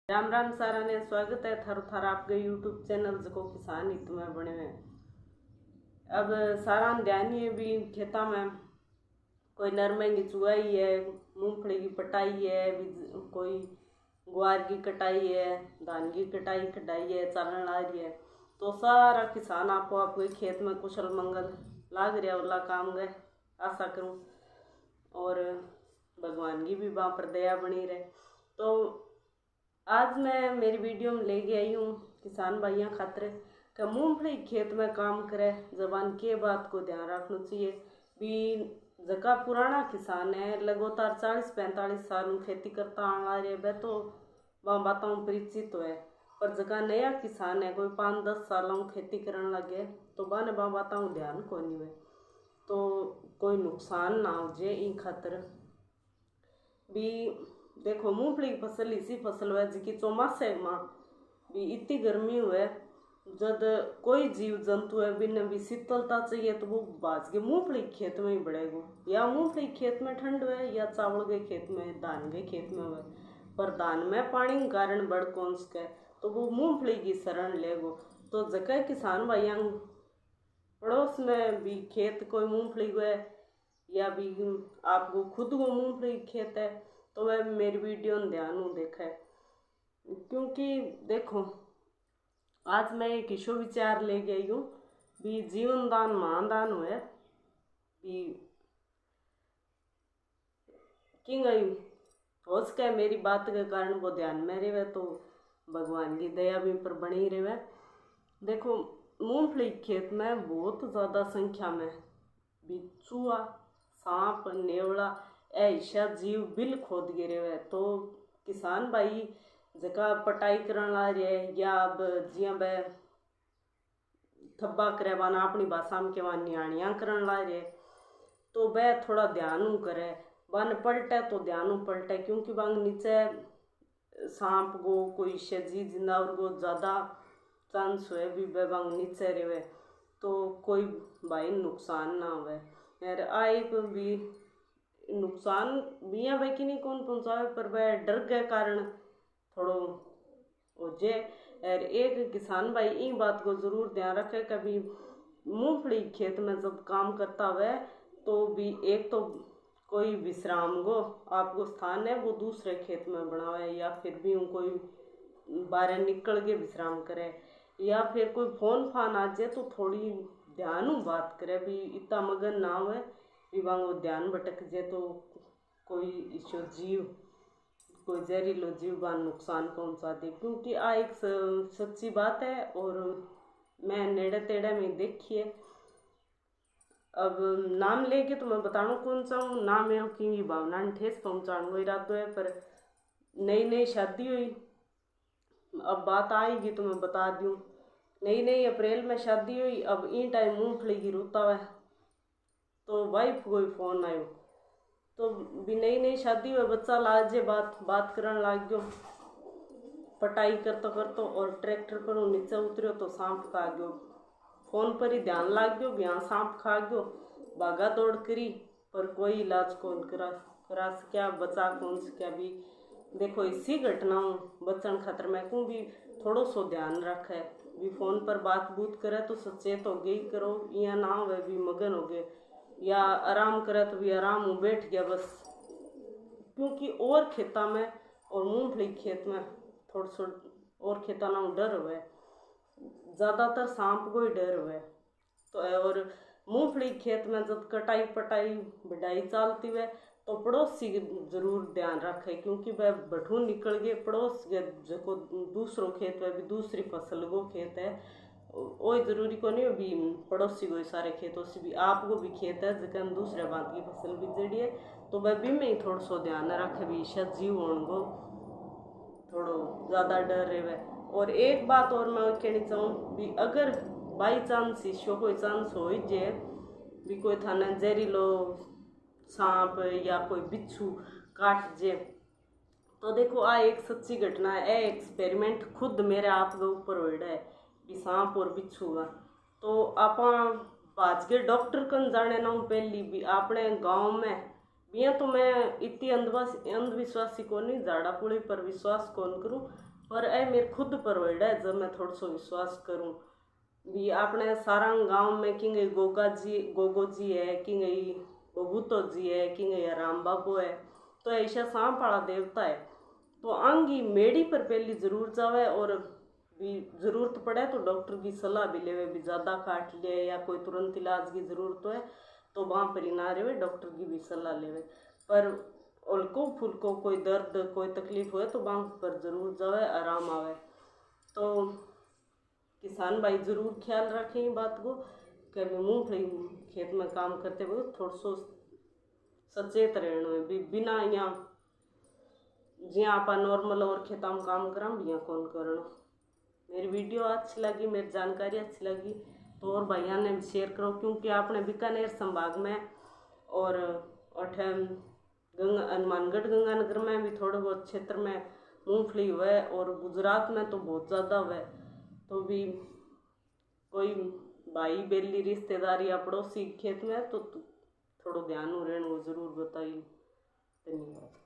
राम राम सारा ने स्वागत है थारो थारा आपके यूट्यूब चैनल जो किसान हित में बने हैं। अब सारा ध्यान है भी खेता में कोई नरमे की चुगाई है, मूंगफली की पटाई है, कोई ग्वार की कटाई है, धान की कटाई कटाई है, चालन आ रही है। तो सारा किसान आपको आपके खेत में कुशल मंगल लाग रहा वाला काम गए आशा करूँ, और भगवान की भी वहाँ पर दया बनी रहे। तो आज मैं मेरी वीडियो में लेके आई हूँ किसान भाइयों खातिर कि मूंगफली खेत में काम करे जबान के बात को ध्यान रखना चाहिए। भी जका पुराना किसान है लगातार 40-45 साल खेती करता आ रहे वह तो वह बातों परिचित है, पर जका नया किसान है कोई 5-10 सालों खेती करने लगे तो बने वह बातों ध्यान को नहीं हुए तो कोई नुकसान ना हो जाए। इन खातर भी देखो मूंगफली की फसल इसी फसल है जिसकी चौमासे में भी इतनी गर्मी हुए जब कोई जीव जंतु है बिना भी शीतलता चाहिए तो वो बाज के मूंगफली खेत में ही बढ़ेगा। या मूंगफली खेत में ठंड है या चावल के खेत में धान के खेत में हुए, पर धान में पानी के कारण बढ़ कौन सके तो वो मूंगफली की शरण लेगो। तो जगह किसान भाइयों पड़ोस में भी खेत कोई मूंगफली को है या भी आपको खुद को मूंगफली खेत है तो वह मेरी वीडियो में ध्यान देखा है। क्योंकि देखो आज मैं एक ईशो विचार ले गई हूँ भी जीवन दान महादान हुए भी कि गई हो सके मेरी बात के कारण वो ध्यान में रहे तो भगवान की दया भी पर बनी रहे। देखो मूंगफली खेत में बहुत ज़्यादा संख्या में बिच्छुआ सांप नेवला ऐसा जीव बिल खोद गिरे हुए। तो किसान भाई जका पटाई करने ला रहे या अब जिया वह थब्बा करे वाना अपनी भाषा में केवा नियाणियाँ करने ला रहे तो वह थोड़ा ध्यान करे वन पलटे तो ध्यान पलटे, क्योंकि वहाँ नीचे सांप गो कोई जी जिंदावर को ज़्यादा चांस हुए भी वह नीचे रहे तो कोई भाई नुकसान ना हुए। यार आए भी नुकसान बिया भाई की नहीं कौन पहुँचावे पर वह डर के कारण थोड़ो हो जाए। और एक किसान भाई इन बात को ज़रूर ध्यान रखे कभी मूंगफली खेत में जब काम करता हुआ तो भी एक तो कोई विश्राम गो आपको स्थान है वो दूसरे खेत में बनावे या फिर भी कोई बाहर निकल के विश्राम करे या फिर कोई फोन फान आ जाए तो थोड़ी ध्यान बात करे भी इतना मगन ना हुए भी वहाँ ध्यान भटक जाए तो कोई ईशो जीव कोई जहरीलो जीव बान नुकसान पहुँचा दे। क्योंकि आ एक सच्ची बात है और मैं नेड़े तेड़े में देखी है। अब नाम लेके तो मैं बताना कौन सा हूँ ना मेरे की भावना ठेस पहुँचाने को इरादो है, पर नई नई शादी हुई अब बात आएगी तो मैं बता दूँ। नई अप्रैल में शादी हुई, अब इन टाइम मूंगफली की रुता है तो वाइफ कोई फोन आयो तो भी नई शादी हुई बच्चा लाजे बात करने लाग गयो पटाई करतो और ट्रैक्टर पर वो नीचे उतरियो तो सांप खा गयो। फोन पर ही ध्यान लाग गयो भी हाँ सांप खा गयो, भागा दौड़ करी पर कोई इलाज कौन करा सकिया बचा कौन सकिया। भी देखो इसी घटनाओं बचन खातर मैं कहूँ भी थोड़ो सो ध्यान रखे भी फोन पर बात बूत करे तो सचेत हो गई करो या ना हो भी मगन हो गए या आराम करे तो भी आराम हो बैठ गया बस। क्योंकि और खेता में और मूंगफली खेत में थोड़ा सा और खेता ना डर हुए ज़्यादातर सांप को ही डर हुए तो और मूंगफली खेत में जब कटाई पटाई बढ़ाई चलती है तो पड़ोसी जरूर ध्यान रखे, क्योंकि वह बठू निकल गए पड़ोस के जो दूसरो खेत है भी दूसरी फसल को खेत है वो जरूरी को नहीं भी पड़ोसी को सारे खेतों से भी आपको भी खेत है जगह दूसरे बात की फसल भी जड़ी है तो वह भी में ही थोड़ा सो ध्यान रखे भी जीव होने को थोड़ो ज़्यादा डर रहे। और एक बात और मैं कहनी चाहूँ भी अगर बाई चांस इसको कोई चांस हो जाए भी कोई थाना जहरीलो सांप या कोई बिच्छू काट जाए तो देखो आ एक सच्ची घटना है। एक्सपेरिमेंट खुद मेरे आप के ऊपर हो है भी सांप और बिच्छू का तो आप बाज के डॉक्टर कन जाने ना पहली भी अपने गाँव में बिया तो मैं इतनी अंधविश्वासी को नहीं झाड़ा पुड़ी पर विश्वास कौन करूँ पर ए मेरे खुद पर होएड़ा है जब मैं थोड़ा सो विश्वास करूँ भी अपने सारा गांव में कि गई गोगो जी है, कि गई बबूतो जी है, कि गई राम बाबू है, तो ऐसा सांप वाला देवता है। तो आंगी मेड़ी पर पहली जरूर जावे और भी जरूरत पड़े तो डॉक्टर की सलाह भी लेवे भी ज़्यादा काट ले या कोई तुरंत इलाज की ज़रूरत है तो वहाँ पर ही ना रहे डॉक्टर की भी सलाह लेवे। पर हल्को फुल्को कोई दर्द कोई तकलीफ हुए तो वहाँ पर जरूर जावे आराम आवे। तो किसान भाई जरूर ख्याल रखें बात को कि मूंगफली खेत में काम करते वक्त थोड़ा सो सचेत रहना है भी बिना यहाँ जिया आप नॉर्मल और खेतों में काम करा बिया कौन करना। मेरी वीडियो अच्छी लगी, मेरी जानकारी अच्छी लगी तो और भाइयों ने भी शेयर करो क्योंकि आपने बीकानेर संभाग में और अठे हनुमानगढ़ गंगानगर में भी थोड़े बहुत क्षेत्र में मूंगफली हुए और गुजरात में तो बहुत ज़्यादा हुए। तो भी कोई भाई बेली रिश्तेदारी या पड़ोसी खेत में तो थोड़ा ध्यान रहने को जरूर बताइए। धन्यवाद।